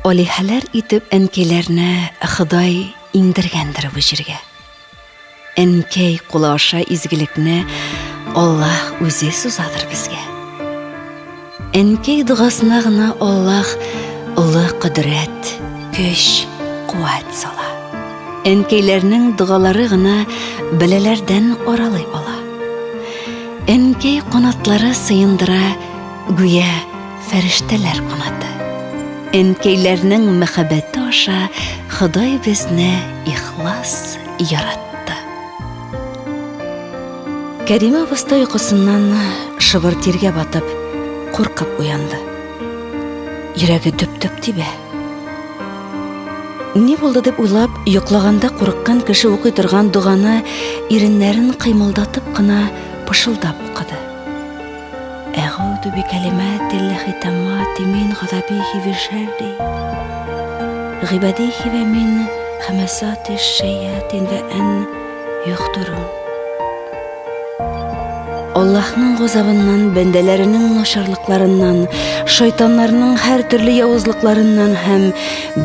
Олихәләр итеп әнкәйләрне Ходай индергәндер бу җиргә. Әнкәй кулы аша изгелекне Аллаһ үзе сузадыр безгә. Әнкәй дугасына гына Аллаһ улы кудрәт, көч, куәт сала. Әнкәйләрнең дугалары гына бәләләрдән аралый ала. Әнкәй канатлары сыендыра гүя фәрештәләр канаты. Әнкәйләрнең мәхәббәте аша Ходай безне ихлас яратты. Кәримә абыстай йокысыннан шыбыр тиргә батып, куркып уянды. Йөрәге дөп-дөп тибә. Ни булды дип уйлап, йоклаганда курыккан кеше укый торган дуганы иреннәрен кыймылдатып кына пышылдап укыды. Әгъуду бикәлимәтилләһи таммати мин ғазабихи ва шарри ғибадихи ва мин хамасати шәйәтин ва ан юхдурун. Аллаһның газабыннан, бәндәләренең начарлыкларыннан, шайтаннарның һәр төрле явызлыкларыннан һәм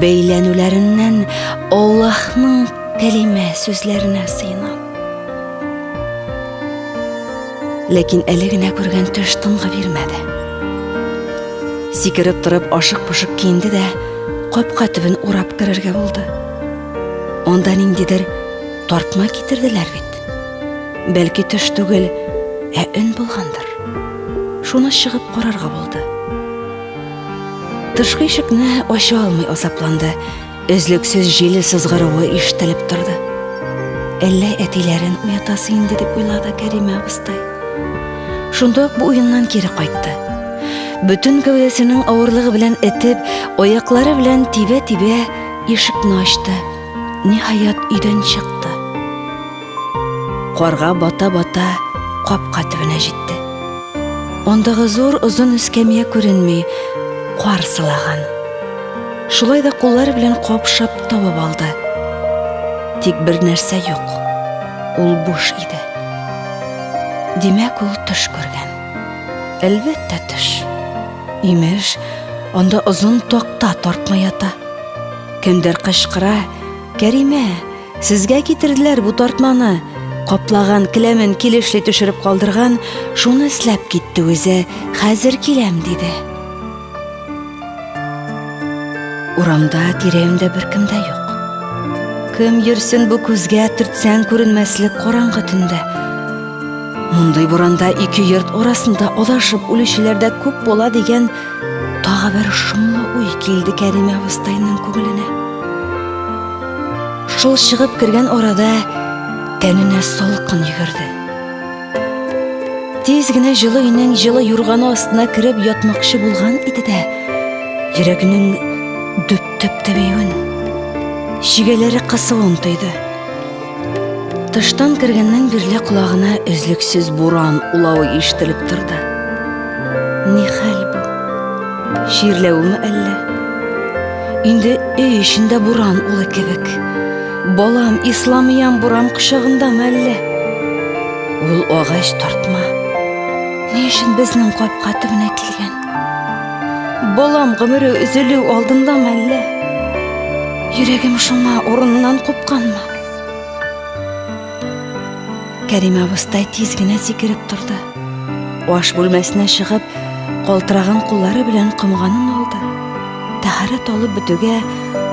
бәйләнүләреннән Аллаһның кәлимә сүзләренә сыйынам. Ләкин әле генә күргән төш тынғы бирмәде. Сикереп торып ашык-пошык киенде дә капка төбен урап керергә булды. Онда ниндидер тартма китерделәр бит. Бәлки төш түгел, ә өн булгандыр. Шуны чыгып карарга булды. Тышкы ишекне ача алмый азапланды. Өзлексез җиле сызгыруы ишетелеп торды. Әллә әтиләрен уятасы инде дип уйлады Кәримә абыстай. Шунда ук бу уеннан кире кайтты. Бүтән гәүдәсенең авырлыгы белән этеп, аяклары белән тибә-тибә ишекне ачты. Ниһаять өйдән чыкты. Карга бата-бата капка төбенә җитте. Ондагы зур озын эскәмия күренми, кар сылаган. Шулай да куллары белән капшап табып алды. Тик бер нәрсә юк. Ул буш иде. Димәк, ул төш күргән. Әлбәттә төш. Имеш, анда озын такта тартма ята. Кемдер кычкыра: "Кәримә, сезгә китерделәр бу тартманы." Каплаган келәмен килешле төшереп калдырган, шуны эсләп китте үзе. "Хәзер киләм" диде. Урамда, тирәемдә беркем дә юк. Кем йөрсен бу күзгә төртсәң күренмәслек караңгы төндә? Мундай буранда ике йорт арасында адашып үлүчеләр дә күп була дигән тагы бер шомлы уй килде Кәримә абыстайның күңеленә. Шул чыгып кергән арада тәненә салкын йөгерде. Тиз генә җылы өйнең җылы юрганы астына кереп ятмакчы булган иде дә, йөрәгенең дөп-дөп тибүен, шигәләре кысуын тойды. Тыштан кергәннән бирле колагына өзлексез буран улавы ишетелеп торды. Ни хәл бу? Ширләүме әллә? Инде өй эчендә буран улы кебек. Балам, исламиян буран кочагындамы әллә? Ул агач тартма. Ни өчен безнең капка төбенә килгән? Балам гомере өзелү алдындамы әллә? Йөрәгем шуңа урыннан купканмы? Кәримә абыстай тиз генә сикереп торды. Аш бүлмәсенә чыгып, калтыраган куллары белән комганын алды. Тәһарәт алып бетүгә,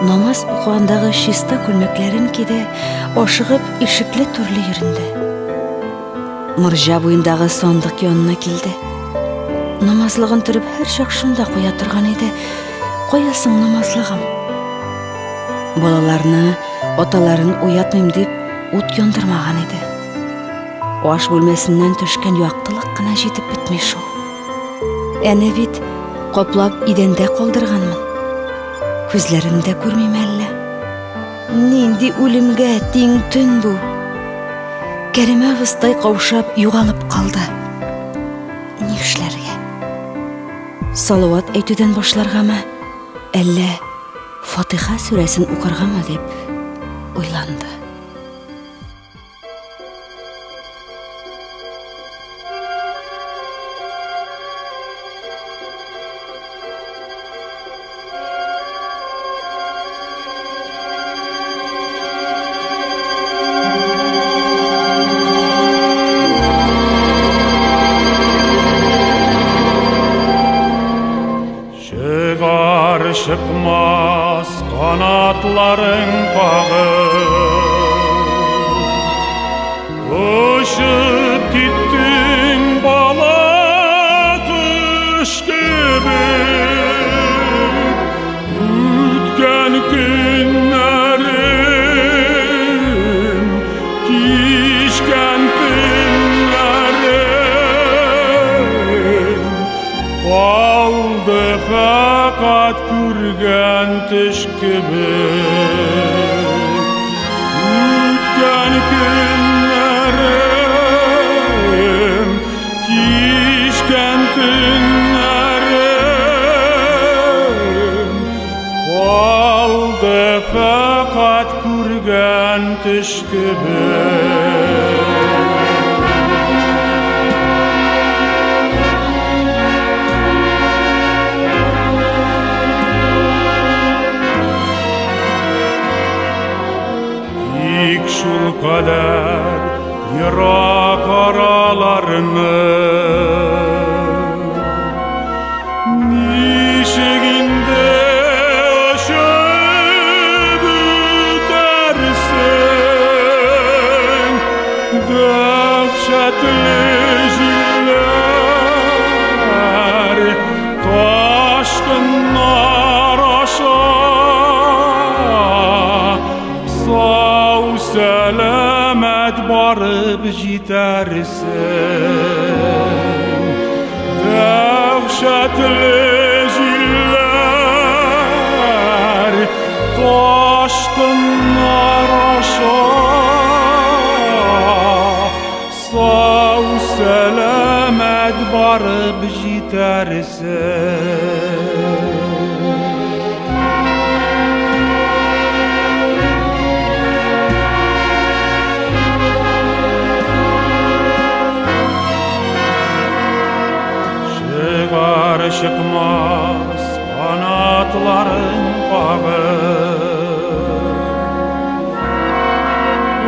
намаз укыгандагы чиста күлмәкләрен киде, ашыгып ишекле түрле йөренде. Морҗа буендагы сандык янына килде. Намазлыгын төреп һәр чак шунда куя торган иде. Каясың намазлыгым? Балаларны, аталарын уятмыйм дип ут яндырмаган иде. Аш бүлмәсеннән төшкән яктылык кына җитеп бетми шул. Әнә бит каплап идәндә калдырганмын. Күзләремдә күрмим әллә? Нинди үлемгә тиң төн бу? Кәримә абыстай каушап югалып калды. Ни эшләргә? Салават әйтүдән башларгамы, әллә Фатиха сүрәсен укыргамы дип уйланды. çıkmaz kanatların kağıt. Uçup gittin bala kuş gibi, ütken günlerim, kişken günlerim, kaldı fakat kürgen tiş gibi. Ütken günlerim, kişken günlerim, kaldı fakat kürgen tiş gibi. Şul kadar yırak aralarını, nişiginde aşıp ütersin, dehşetli jiller, taşkınlar aşağı, selamet barıp jitersin. Dehşetli jiller, taşkınlar aşağı, sağ selamet barıp jitersin. Çıkmaz kanatların kağıt.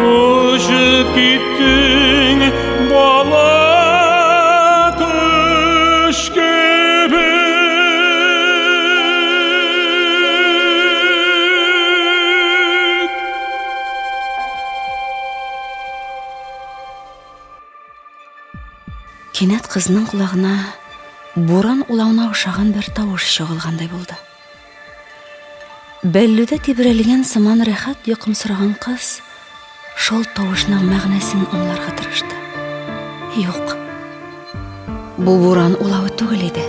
Uçup gittin bala kuş gibi. Кинәт кызның құлағына буран улауына охшаган бер тавыш чыгылгандай булды. Бәллүдә тибрәлгән сыман рәхәт йокымсыраган кыз шул тавышның мәгънәсен аңларга тырышты. Юк, бу буран улавы түгел иде.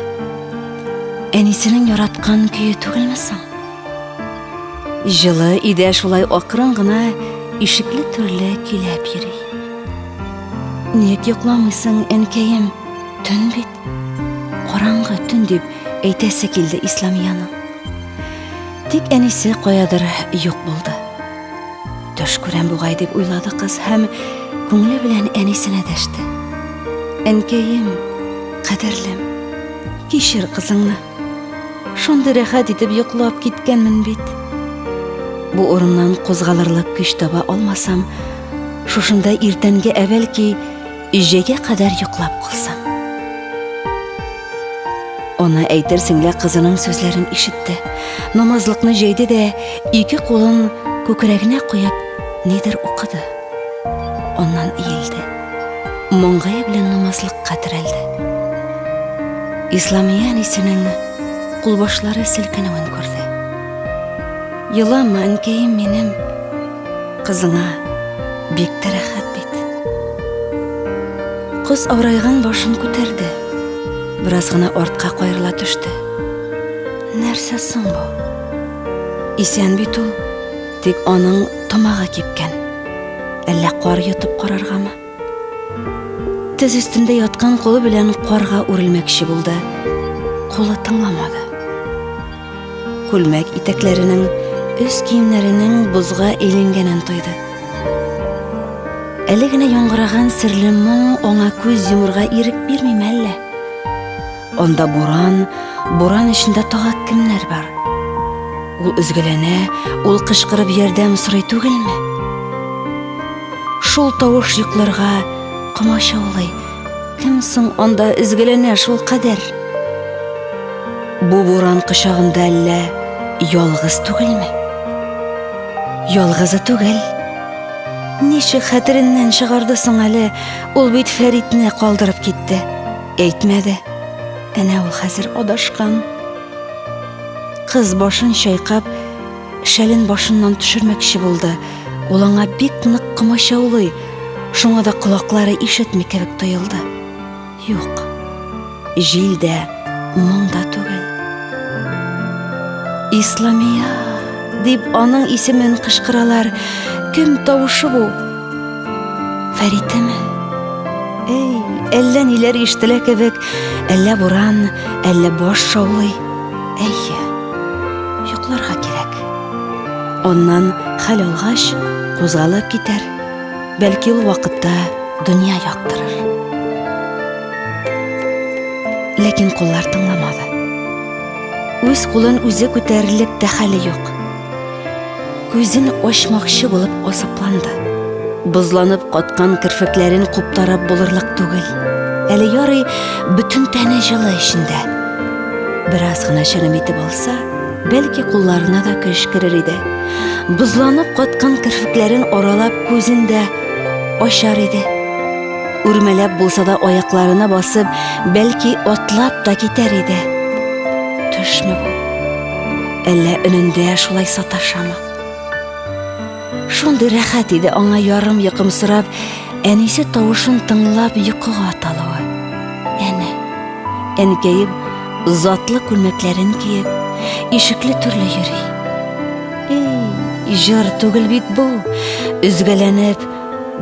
Әнисенең яраткан көйе түгелме соң? Җылы иде шулай акрын гына ишекле төрле киләп йөри. Ник йокламыйсың, әнкәем? Төн бит. Караңгы төн дип әйтәсе килде Исламияның. Тик әнисе каядыр юк булды. Төш күрәм бугай дип уйлады кыз һәм күңеле белән әнисенә дәште. Әнкәем, кадерлем, кичер кызыңны. Шундый рәхәт итеп йоклап киткәнмен бит. Бу урыннан кузгалырлык көч таба алмасам, шушында иртәнгә әвәлки җәгә кадәр йоклап калсам. Оны әйтерсеңлә кызының сүзләрен ишетте. Намазлыкны җәйде дә ике кулын күкрәгенә куеп нидер укыды. Оннан иелде. Моңгай белән намазлыкка терәлде. Исламия әнисенең кулбашлары селкенүен күрде. Елама, әнкәем минем, кызыңа бик рәхәт бит. Кыз авырайган башын күтәрде. Biraz гына артка кайрыла төште. Нәрсә соң бу? Исән бит ул, тик аның тамагы кипкән. Әллә кар йотып караргамы? Тез өстендә яткан кулы белән карга үрелмәкче булды. Кулы тыңламады. Күлмәк итәкләренең үз киемнәренең бузга әйләнгәнен тойды. Әле генә яңгыраган серле моң аңа күз йомырга ирек бирмиме әллә? Онда буран эчендә тагы кемнәр бар? Ул үзгәләнә, ул кычкырып ярдәм сорый түгелме? Шул тавыш йокларга камашаулый. Кем соң анда үзгәләнә шул кадәр? Бу буран кычагында әллә ялгыз түгелме? Ялгызы түгел. Ничек хәтереннән чыгарды соң әле? Ул бит Фәритне калдырып китте. Әйтмәде. Әнә ул хәзер адашкан. Кыз башын чайкап, шәлен башыннан төшермәкче булды. Ул аңа бик нык кымачаулый, шуңа да колаклары ишетми кебек тоелды. Юк, җил дә, моң да түгел. Исламия дип аның исемен кычкыралар. Кем тавышы бу? Фәритеме? Эй, әллә ниләр ишетелә кебек, әллә буран, әллә баш шаулый. Әйе, йокларга кирәк. Оннан хәл алгач, кузгалып китәр. Бәлки ул вакытта дөнья яктырыр. Ләкин куллар тыңламады. Үз кулын үзе күтәрерлек тә хәле юк. Күзен ачмакчы булып асыпланды. Бузланып каткан кирфекләрен куптарып булырлык түгел. Әле ярый бүтән тәне җылы эчендә. Бераз гына шәрем итеп алса, бәлки кулларына да көч керер иде. Бузланып каткан кирфекләрен аралап күзен дә ачар иде. Үрмәләп булса да аякларына басып, бәлки атлап та китәр иде. Төшме бу? Әллә өнендә шулай саташамы? Шундый рәхәт иде аңа ярым йокымсырап, әнисе тавышын тыңлап йокыга талуы. Әнә, әнкәеп, затлы күлмәкләрен киеп, ишекле төрле йөри. Эй, җыр түгел бит бу, үзгәләнеп,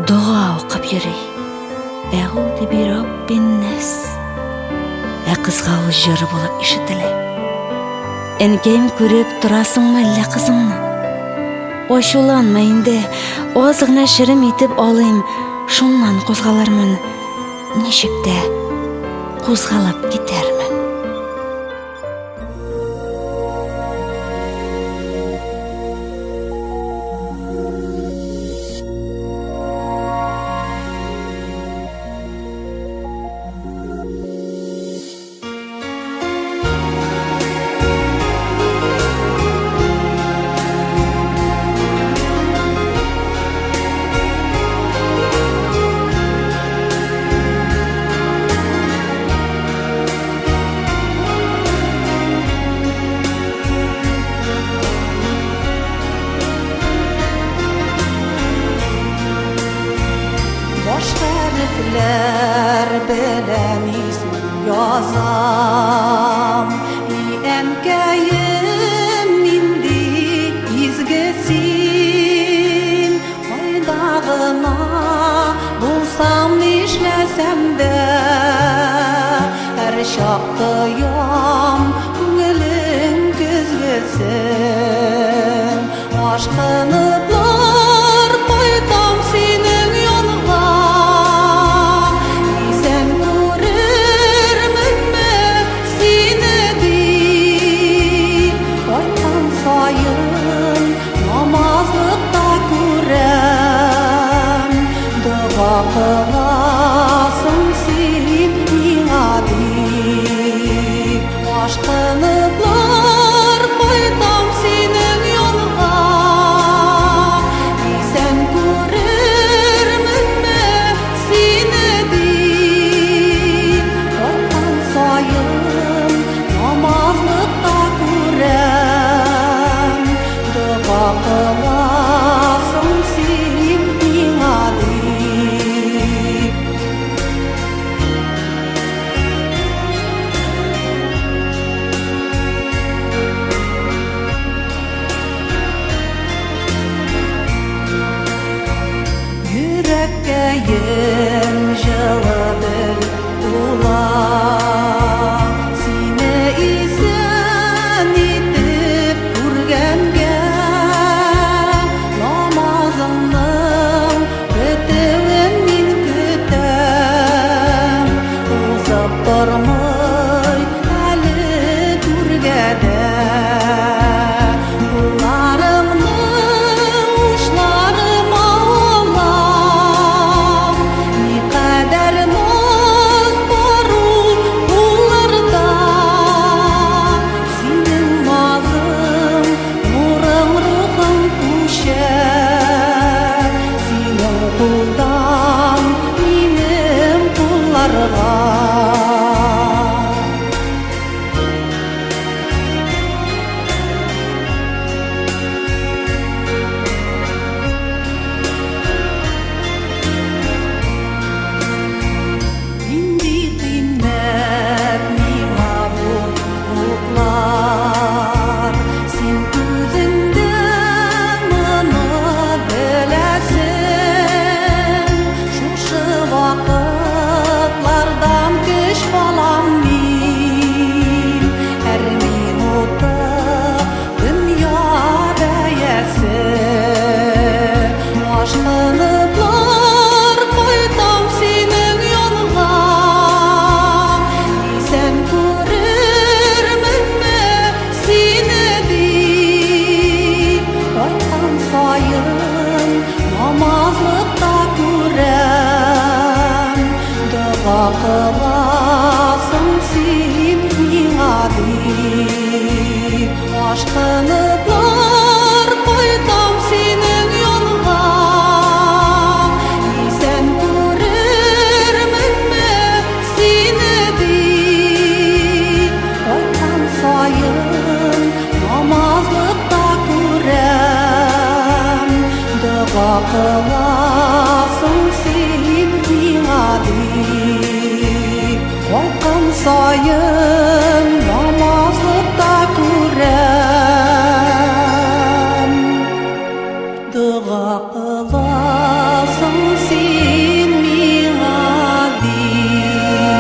дуга укып йөри. Әгуду би Раббин-нас. Кызга ул җыры булып ишетелә. Әнкәем күреп торасыңмы әллә кызыңны? Ачуланма инде, аз гына шәрем итеп алыйм, шуннан кузгалырмын. Ничек тә кузгалып китәрмен. Harfler belemiz yazam Ənkəyim indi izgesin Qaydağına bulsam işləsəm də Hər şaqdayam Gülün gözgəsin Aşkını blar Qaytam senin yolğa Kılasın sen mina deyip Aşkını blar Qaytam senin yolğa кыласың син миңа дип ашкыныплар кайтам синең янга исән күрерменме сине дип кайткан сайын намазлыкта күрәм дога кыласың син миңа дип кайткан сайын намазлыкта күрәм дога кыласың син миңа дип.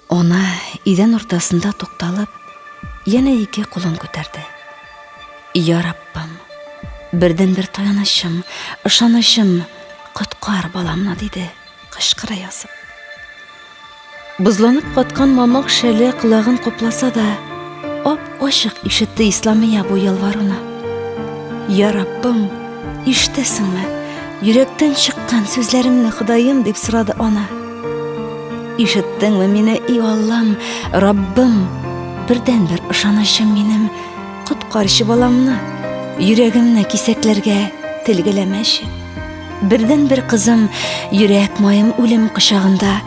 Она идән ортасында тукталып, яна ике кулын күтәрде. Я Раббым, бердән-бер таянышым, ышанышым, коткар баламны диде, кычкыра язып. Бузланып каткан мамык шәле кылагын капласа да, ап-ачык ишетте Исламия бу ялваруны. Я Раббым, ишетәсеңме? Йөрәктән чыккан сүзләремне Ходаем дип сорады ана. Ишеттеңме мине, и Аллам, Раббым, бердән-бер ышанышым минем, коткарчы баламны, йөрәгемне кисәкләргә телгеләмәче. Бердән-бер кызым, йөрәк майым үлем кочагында,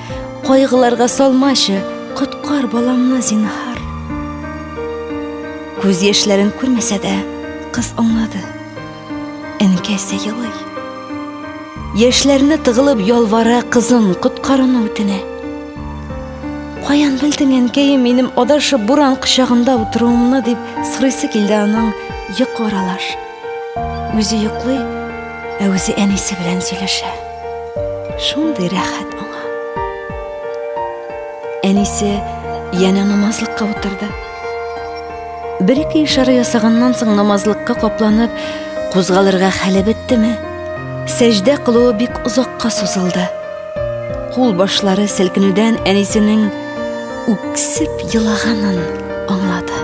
кайгыларга салмачы, коткар баламны зинһар. Күз яшьләрен күрмәсә дә, кыз аңлады. Әнкәсе елый. Яшьләрне тыгылып ялвара, кызын коткаруны үтенә. Каян белдең, әнкәем, минем адашып буран кочагында утыруымны дип сорыйсы килде аның йокы аралаш. Үзе йоклый, ә үзе әнисе белән сөйләшә. Шундый рәхәт аңа. Әнисе яна намазлыкка утырды. Бер-ике ишара ясаганнан соң намазлыкка капланып, кузгалырга хәле беттеме? Сәҗдә кылуы бик озакка сузылды. Кул башлары селкенүдән әнисенең үксеп елаганын аңлады.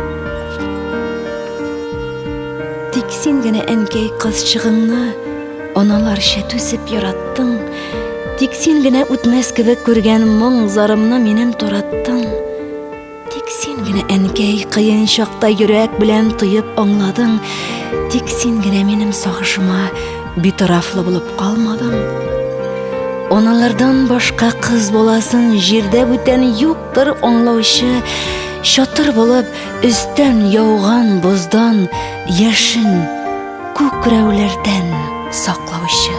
Тик син генә, әнкәй, кызчыгыңны аналарча түсеп яраттың. Тик син генә үтмәс кебек күргән моң зарымны минем тураттың. Тик син генә, әнкәй, кыен чакта йөрәк белән тоеп аңладың. Тик син генә минем сагышыма битарафлы булып калмадың. Аналардан башка кыз баласын җирдә бүтән юктыр аңлаучы, чатыр булып өстән яуган боздан яшен күкрәүләрдән саклаучы.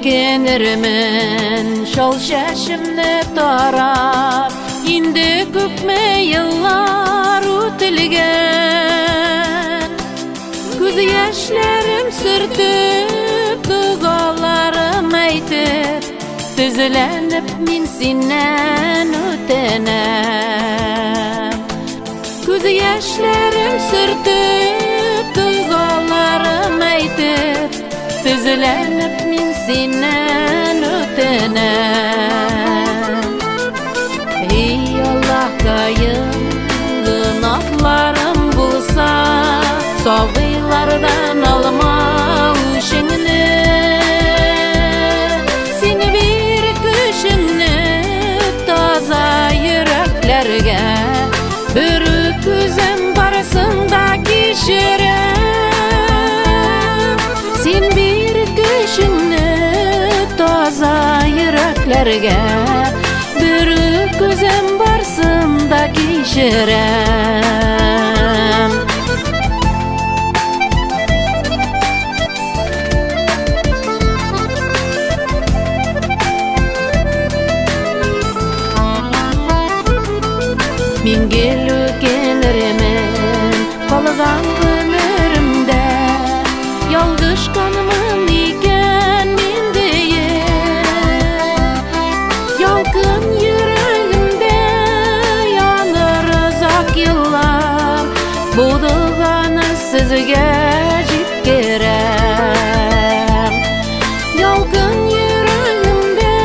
Кенермен шал шашымны тарап, инде күпме еллар үтелгән. Күз яшьләрем сөртеп, дугаларым әйтеп, тезләнеп мин синнән үтенәм. Күз яшьләрем сөртеп, дугаларым әйтеп, тезләнеп мин синнән үтенәм. Эй Аллаһкаем, гынаһларым булса, сабыйлардан алма үчеңне. Син бир көчеңне таза йөрәкләргә, бер күзем барсын да кичерәм. Син бир көчеңне таза йөрәкләргә, бер күзем барсын да кичерәм. Мин келермен калган гомеремдә, ялгыш канымын икән мин диеп. Budugany sizge jitkerem. Yalgın yüreğimde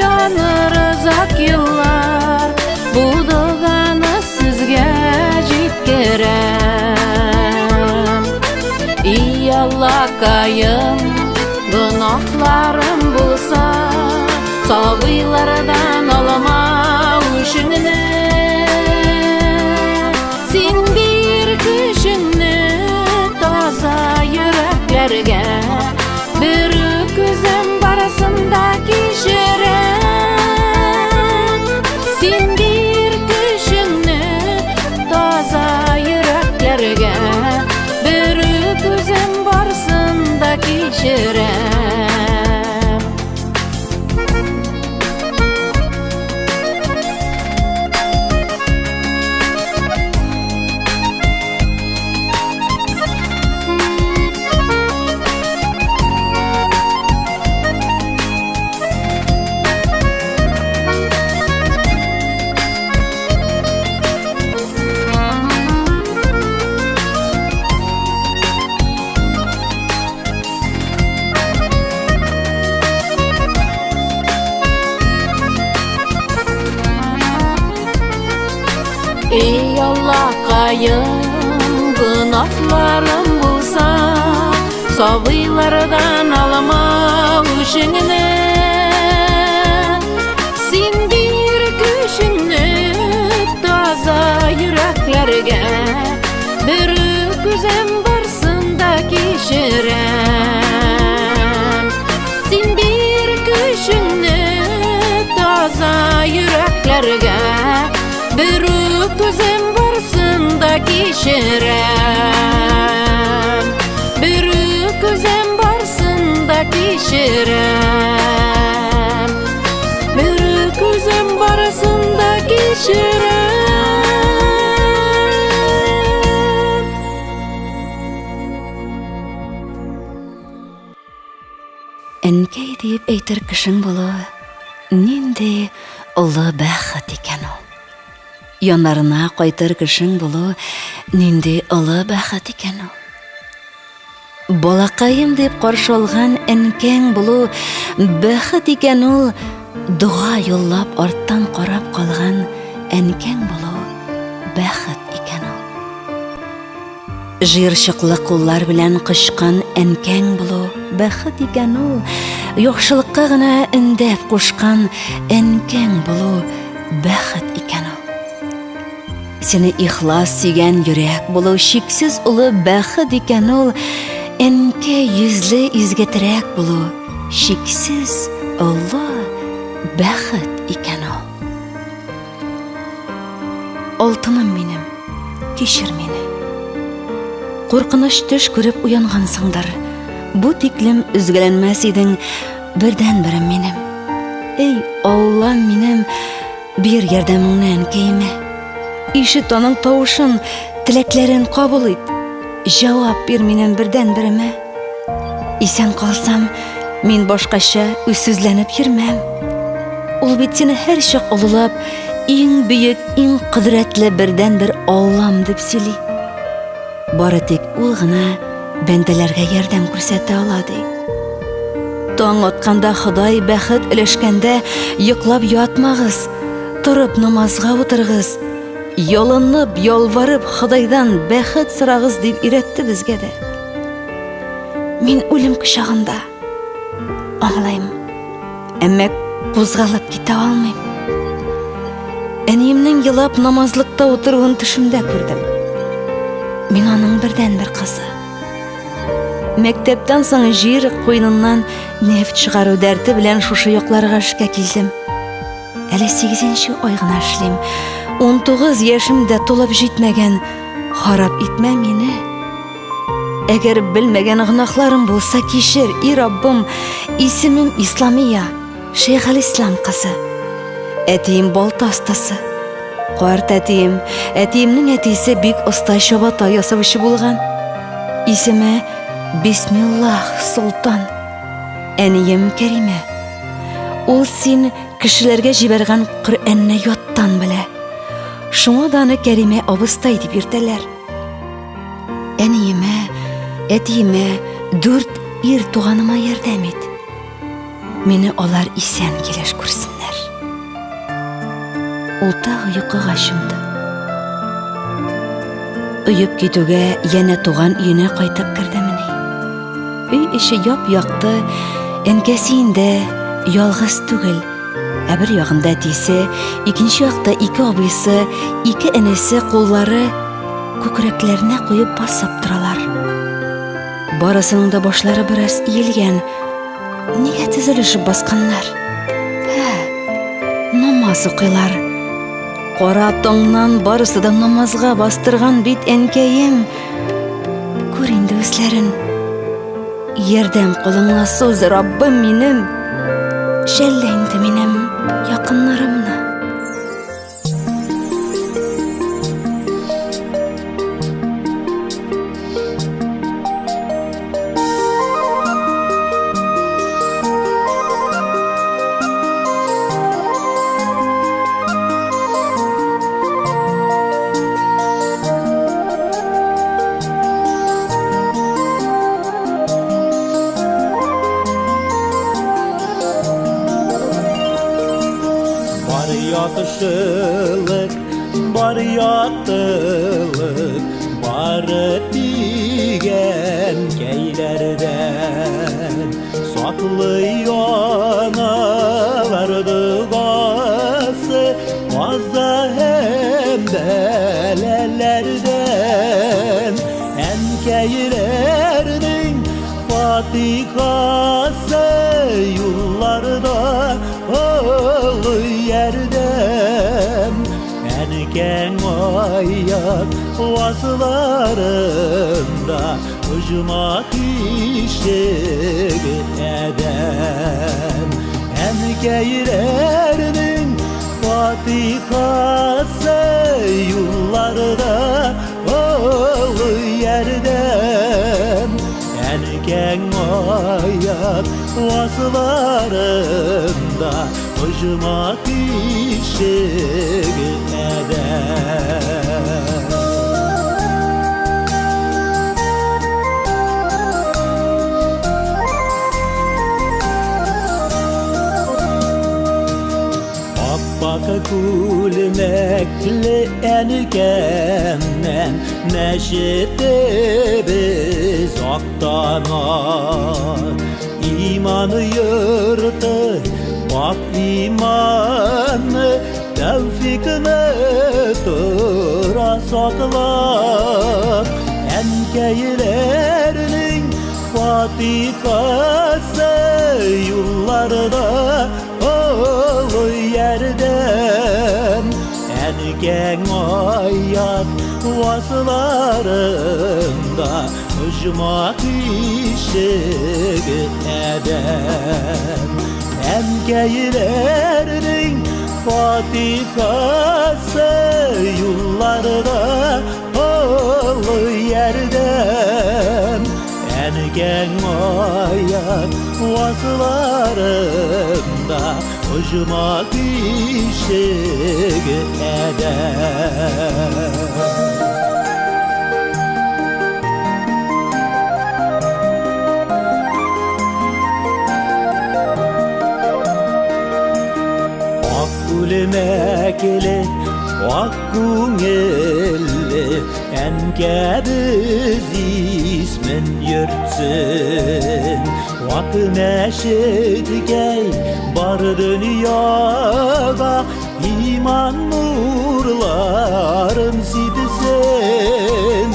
yanır uzak yıllar. Budugany sizge jitkerem. Ey Allah'kayım, günahlarım bulsa, sabıylardan alama üşüngüne. Sen bir küşünü taza yüreklerge, bir güzem barasında kişirem. Sen bir küşünü taza yüreklerge, bir güzem barasında kişirem. Ey Allah'kayım, günahlarım bulsa, sabıylardan alama üşüngüne. Sen bir güçünü taza yüreklerge, bir güzem barsında kişirem. Sen bir güçünü taza yüreklerge, bir güzem barsında kişirem. Bir güzem barsında kişirem. Bir güzem barsında kişirem. Enkey diýip eýtir kişiň bolu, nindi uly bäxet eken o. Yanlarına qaytar kişiň bolu, nindi uly bäxet eken o. Balakayım diýip garşy algan enkeň bolu, bäxet eken ol. Duğa yollap arttan qarap kalgan enkeň bolu, bäxet eken ol. Jyrşykly kullar bilen kışkan enkeň bolu, bäxet eken ol. Ýokşulykka gana indep koşkan enkeň bolu, bäxet eken ol. Seni ihlas süýgen ýürek bolu, şiksiz uly bäxet eken ol. Enke yüzli izgetirek bolu, şiksiz uly bäxet eken ol. Altınım menim, kişir meni. Korkыныç düş görüp uyangansыңдар. Bu tiklim üzgelenmez ediň, birden birim menim. Ey Allah menim, bir ýerdemiňni enkeyme. İşit onun tawuşyn, tileklerin kabul et. Jawap bir menem birden birime. Isen kalsam, men başkaşa üssüzlenip yirmem. Ol bit seni her şak ululap, iň büyük, iň kudretli birden bir Allah'ım dip sili. Bari tek ol gana bendelerge yerdem kürsete alady. Taň atkanda Hudaý bäxet ileşkende ýyklap ýatmagyz, turup namazga oturgyz. Yolunıp, yolvarıp Hudaýdan bäxet sıragyz diýip iretdi bizge de. Men ölüm kuşagynda aňlaýym, emma gozgalyp gite almaýym. Enimniň ýylap namazlykda oturgyny düşümde gördüm. Men anyň birden bir kızı. Mektepden soň jir koýnundan neft çygaru derdi bilen şuşy ýoklarga işke kildim. Ele 8-nji oý gana işlem. 19 ýaşymda tolap jitmegen, harap etme meni. Eger bilmegen günahlarym bolsa kişir, ey Rabbim, isimim İslamiya, Şeyh al-İslam kızı. Etiyim bol tastası. Qart etiyimnin etisi bik usta şobata ýasawyşy bolgan. İsimi Bismillah Sultan. Eniyim Kerime. Ol sin kişilerge jibergen Qur'anny yottan bile. Şuňa dany Kerime abystay diýip ýerteler. Etime 4 ir tuğanıma yardım et. Meni olar isen keleş kursinler. Ulta uykuga şımdı. Uyup gitüge yine tuğan uyuna qaytap kirdimini. Uy işi yap yaktı, enkesinde yalğız tügül. Bir yağında teyse, ikinci yaqda iki abisi, iki enesi kolları kökreklerine koyup basıp duralar. Barısının da başları biraz iyilgen, niye tizilişip baskanlar? Namaz okuylar. Qora toңнан barısı da namazga bastırgan bit enkeyim. Көрінді өзлерін. Yerden қолыңа söz Rabbim benim. Şellendi benim yakınlarımla. Yatışılık, bar yattılık, bar digen keylerden saklayanlardı gası vaza hem belelerden enkeylerinin fatikası yollarda oğlu yerden enken ayak vasılarında ucmak işik eden enkeylerinin fatikası yollarda oğlu yerden enken ayak vasılarında ucmak işik eder. Bak gülmekli enkenden neşetti biz aktanar imanı yırtı bak imanı tevfikini tıra saklar enkeylerinin fatikası yollarda oğlu yerden enken ayak vasılarında ucmak işik eden enkeylerinin fatikası yollarda oğlu yerden enken ayak vasılarında ucmak işik eder. Gülmekli, ak gülmeli, enkediz ismin yürtsün. Ak neşet gel, bar dünyada, iman nurların sidsin.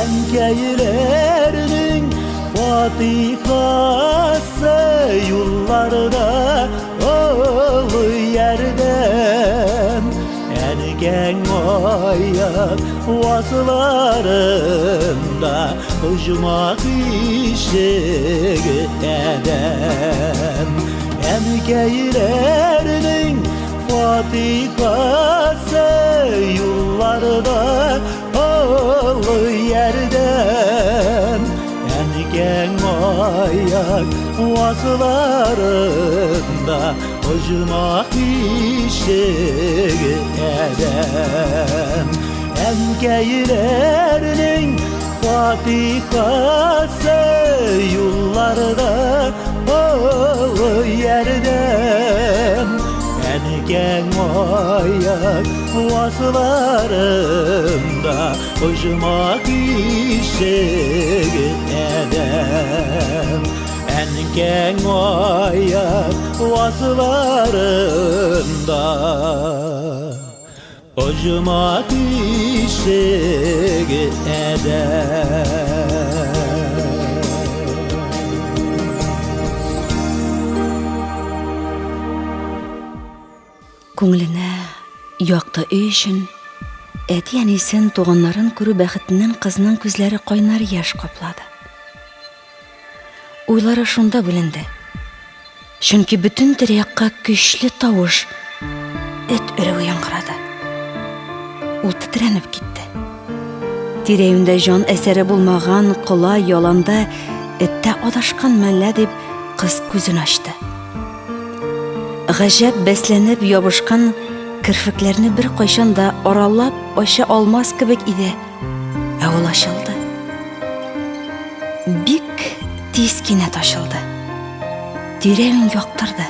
Enkeylerinin fatikası yollarda oğlu yerden enken ayak vasılarında ucmak işik eden enkeylerinin fatikası yollarda oğlu yerden enken ayak vasılarında ucmak işik eden enkeylerinin Fatihası yollarda olu yerden Engen ayak vasılarında Ucuma işe edem Engen ayak vasılarında Ucuma işe edem Күңленә якты өй өчен әти-әнисен туганнарын күрү бәхетеннән кызның күзләре кайнар яшь каплады. Уйлары шунда бүленде. Чөнки бөтен тирә-якка көчле тавыш, эт өрәү яңгырады. Ул тетрәнеп китте. Тирәюндә җан әсәре булмаган кола яланда эттә адашкан мәллә дип кыз күзен ачты. Гаҗәп бәсләнеп ябышкан кирфекләрне бер кайчан да аралап ача алмас кебек иде. Ә ул ачылды. Бик тиз кинәт ачылды. Тирән яктырды.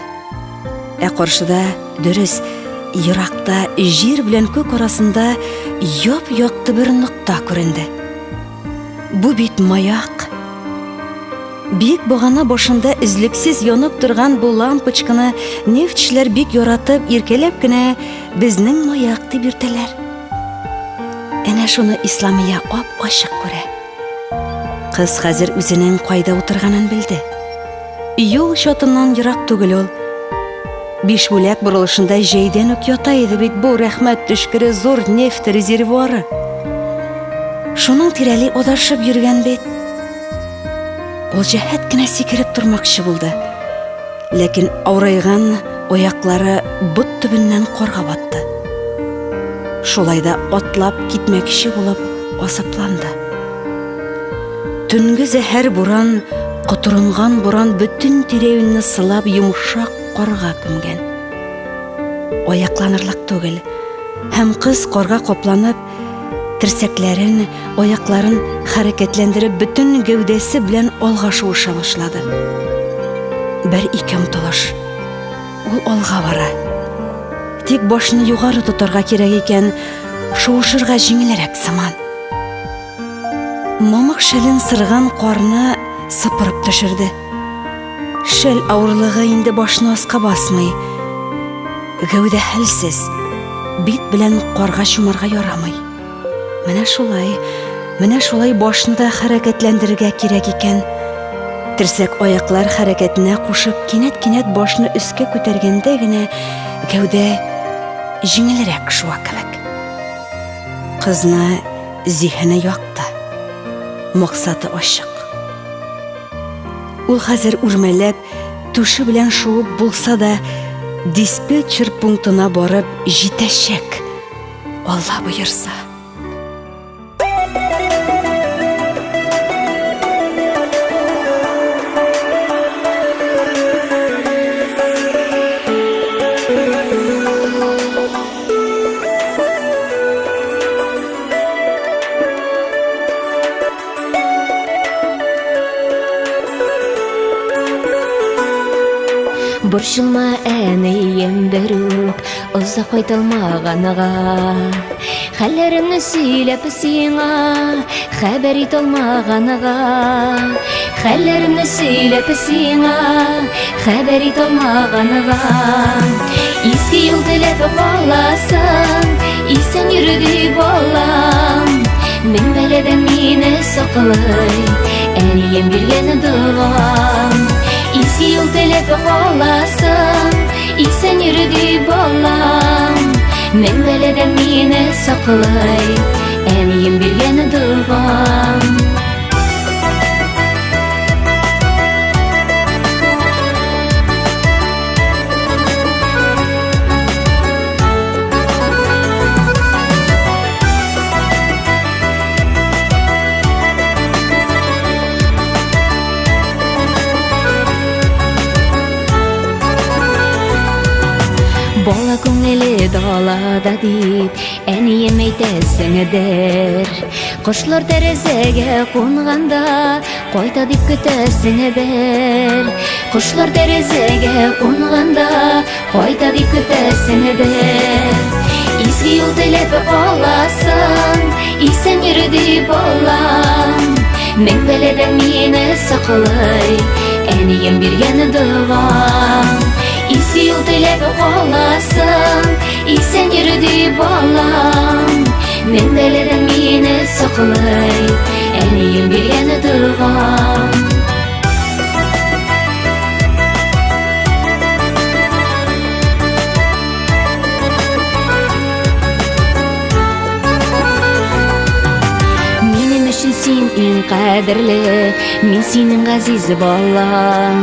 Ә каршыда дөрес, еракта җир белән күк арасында яп-якты бер нокта күренде. Бу бит маяк. Бик багана башында излексез янып торган бу лампочканы нефтчеләр бик яратып, иркәләп кенә безнең маяк дип йөртәләр. Әнә шуны Исламия ап-ачык күрә. Кыз хәзер үзенең кайда утырганын белде. Юл чатыннан ерак түгел ул. Биш бүләк борылышында җәйдән үк ята иде бит бу рәхмәт төшкере зур нефть резервуары. Шуның тирәли адашып йөргән бит. Ул җәһәт кенә сикереп тормакчы булды. Ләкин авырайган аяклары бот төбеннән карга батты. Шулай да атлап китмәкче булып асыпланды. Төнге зәһәр буран, котырынган буран бөтен тирәюнне сылап йомшак карга күмгән. Аякланырлык түгел, һәм кыз карга капланып, терсәкләрен, аякларын хәрәкәтләндереп бөтен гәүдәсе белән алга шуыша башлады. Бер-ике омтылыш. Ул алга бара. Тик башны югары тотарга кирәк икән, шуышырга җиңелрәк сыман. Мамык шәлен сырган карны сыпырып төшерде. Шәл авырлыгы инде башны аска басмый. Гәүдә хәлсез, бит белән карга чумарга ярамый. Менә шулай башны да хәрәкәтләндерергә кирәк икән. Терсәк аяклар хәрәкәтенә кушып, кинәт-кинәт башны өскә күтәргәндә генә гәүдә җиңелрәк шуа кебек. Кызны зиһене якты. Максаты ачык. Ул хәзер үрмәләп, түше белән шуып булса да, диспетчер пунктына барып җитәчәк. Алла боерса. Борчылма әнием берүк, озак кайталмаганыга. Хәлләремне сөйләп сиңа, хәбәр ит алмаганыга. Хәлләремне сөйләп сиңа, хәбәр ит алмаганыга. Изге юл теләп каласың, исән йөрү балам. Мин бәләдән мине саклый, әнием биргән дуам. Изге юл теләп каласың, исән йөрү балам. Мин бәләдән мине саклый, әнием биргән дуам. Бала күңеле далада дип, әнием әйтәсеңдер. Кошлар тәрәзәгә кунганда, кайта дип көтәсеңдер. Кошлар тәрәзәгә кунганда, кайта дип көтәсеңдер. Изге юл теләп каласың, исән йөрү дип балам. Мең бәләдән мине саклый, әнием биргән дугам. Изге юл теләп каласың, исән йөрү дип балам. Мең бәләдән мине саклый, әнием биргән дугам. Син иң кадерле, мин синең газиз балам.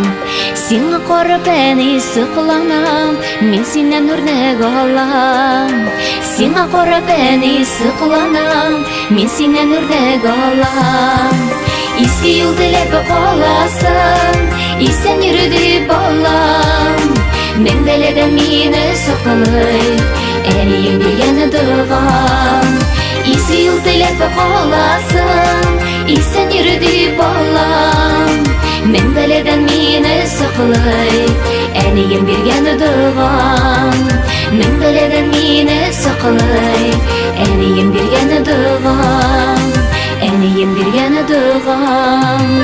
Сиңа карап әни сокланам, мин синнән үрнәк алам. Сиңа карап әни сокланам, мин синнән үрнәк алам. Изге юл теләп каласың, исән йөрү дип балам. Мең бәләдән мине саклый, әнием биргән дугам. Изге юл теләп каласың, исән йөрү дип балам. Мең бәләдән мине саклый, әнием биргән дугам. Мең бәләдән мине саклый, әнием биргән дугам. Әнием биргән дугам.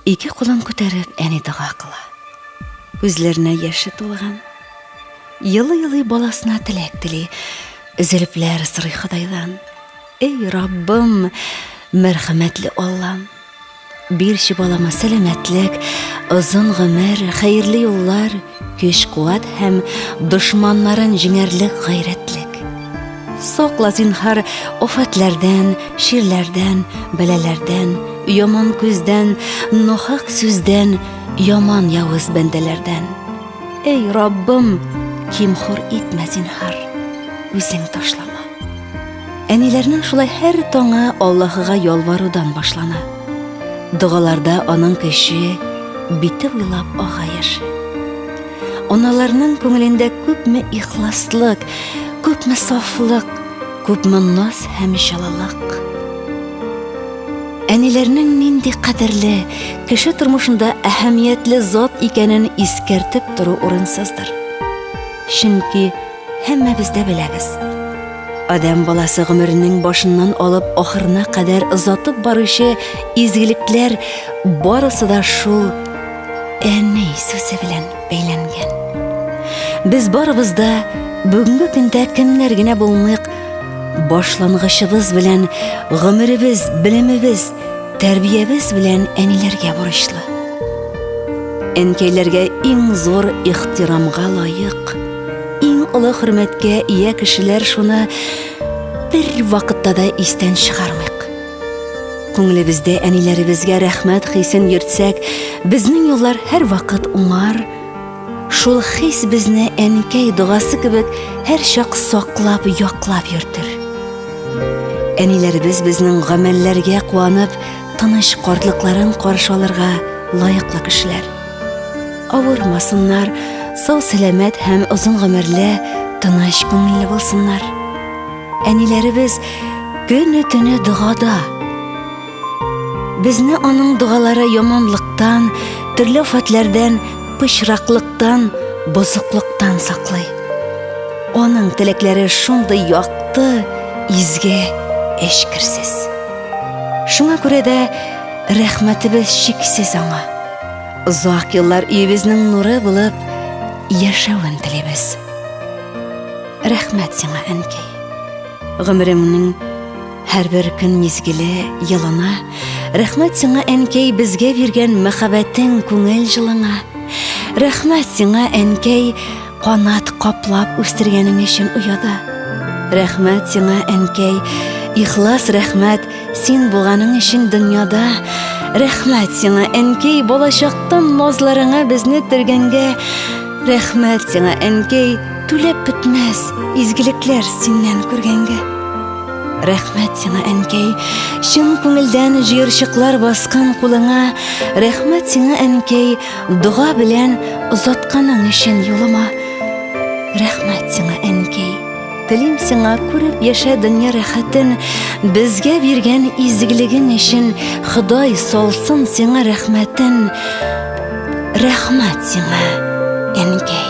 Ике кулын күтәреп, әни дуга кыла. Күзләренә яше тулган. Йылы-йылы баласына теләк тели, өзелепләр сырый Худайдан. Эй Раббым, мәрхәмәтле Аллам, бирче балама сәламәтлек, озын гомер, хәерле юллар, көч-куәт һәм дошманнарын җиңәрлек, гайрәтлек. Сакла зинһар афәтләрдән, ширләрдән, бәләләрдән, яман күздән, нахак сүздән, яман явыз бәндәләрдән. Эй Раббым, кимхур итмә зинһар, үзең ташлама. Әниләрнең шулай һәр таңы Аллаһыга ялварудан башлана. Дугаларда аның көче, бите уйлап ага яше. Аналарның күңелендә күпме ихласлык, күпме сафлык, күпме наз һәм җылылык. Әниләрнең нинди кадерле, кеше тормышында әһәмиятле зат икәнен искәртеп тору урынсыздыр. Чөнки һәммәбез дә беләбез. Адам баласы гомеренең башыннан алып ахырына кадәр озатып баручы изгелекләр барысы да шул әни сүзе белән бәйләнгән. Без барыбыз да бүгенге көндә кемнәр генә булмыйк, башлангычыбыз белән, гомеребез, белемебез, тәрбиябез белән әниләргә бурычлы. Әнкәйләргә иң зур ихтирамга лаек, иң олы хөрмәткә ия кешеләр шуны бер вакытта да истән чыгармыйк. Күңелебездә әниләребезгә рәхмәт хисен йөртсәк, безнең юллар һәр вакыт уңар. Шул хис безне әнкәй дугасы кебек һәр чак саклап, яклап йөртер. Әниләребез безнең гамәлләргә куанып, тыныч картлыкларын каршы алырга лаеклы кешеләр. Авырмасыннар, сау сәламәт һәм озын гомерле, тыныч күңелле булсыннар. Әниләребез көне-төне дугада. Безне аның дугалары яманлыктан, төрле афәтләрдән, пычраклыктан, бозыклыктан саклый. Аның теләкләре шундый якты, изге, эшкерсез. Шуңа күрә дә рәхмәтебез чиксез аңа. Озак еллар өебезнең нуры булып яшәвен телибез. Рәхмәт сиңа, әнкәй. Гомеремнең һәр бер көн мизгеле, елына. Рәхмәт сиңа, әнкәй, безгә биргән мәхәббәтең, күңел җылыңа. Рәхмәт сиңа, әнкәй, канат каплап үстергәнең өчен уяда. Рәхмәт сиңа, әнкәй, ихлас рәхмәт син булганың өчен дөньяда. Рәхмәт сиңа, әнкәй, балачактан назларыңа безне тергәнгә. Рәхмәт сиңа, әнкәй, түләп бетмәс изгелекләр синнән күргәнгә. Рәхмәт сиңа, әнкәй, чын күңелдән җыерчыклар баскан кулыңа. Рәхмәт сиңа, әнкәй, дуга белән озатканың өчен юлыма. Рәхмәт сиңа, әнкәй, телим сиңа күреп яшә дөнья рәхәтен, безгә биргән изгелегең өчен Ходай салсын сиңа рәхмәтен. Рәхмәт сиңа, әнкәй.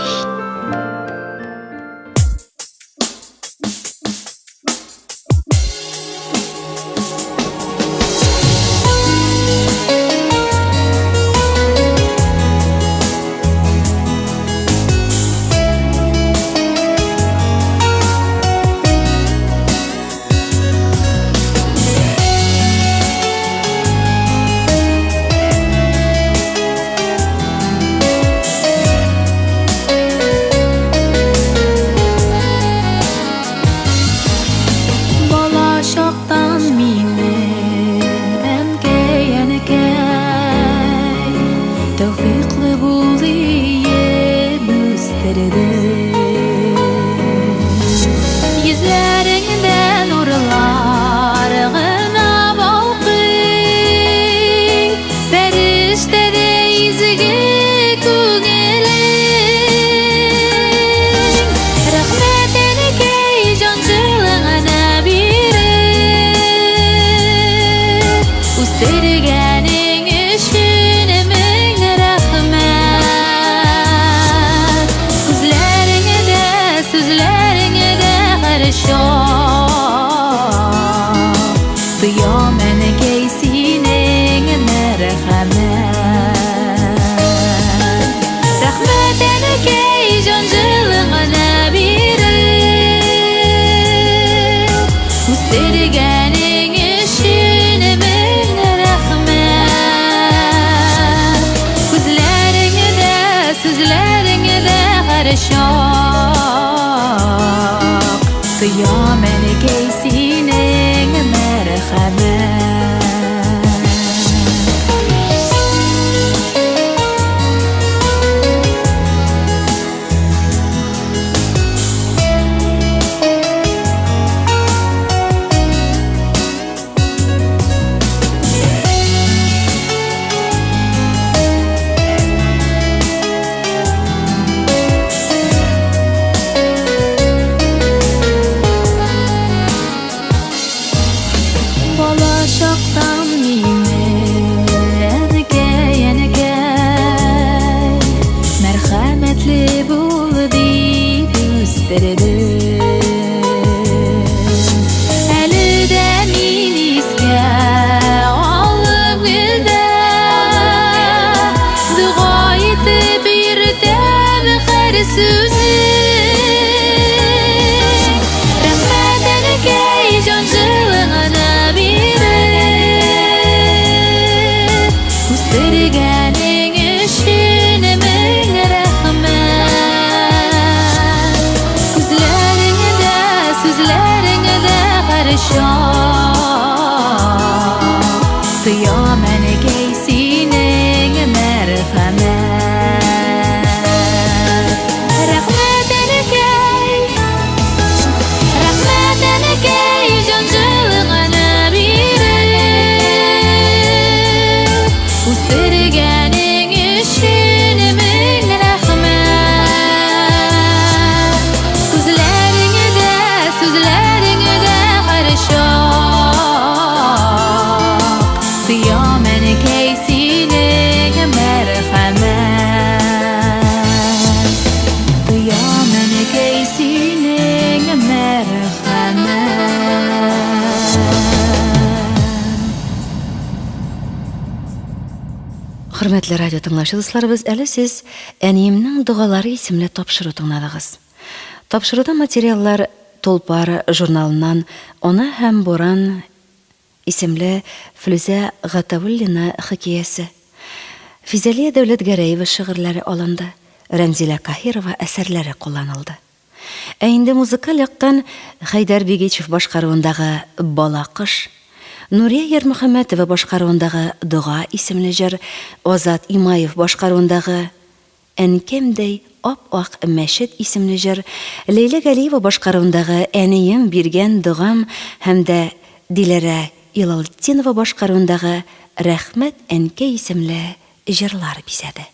Хөрмәтле радио тыңлаучыларыбыз, әле сез әниемнең дугалары исемле тапшыру тыңладыгыз. Тапшыруда материаллар Толпар журналыннан «Она һәм Боран» исемле Флүзә Гатавуллина хикәясе, Физалия Дәүләтгәрәева шигырьләре алынды, Рәмзилә Каһирова әсәрләре кулланылды. Ә инде музыкаль яктан Хайдар Бигичев башкаруындагы «Бала кош», Нурия Ярмөхәммәтова башкаруындагы «Дуга» исемле җыр, Азат Имаев башкаруындагы «Әнкәмдәй ап-ак мәчет» исемле җыр, Ләйлә Галиева башкаруындагы «Әнием биргән дугам» һәм дә Диләрә Илалтдинова башкаруындагы «Рәхмәт әнкәй» исемле җырлар бизәде.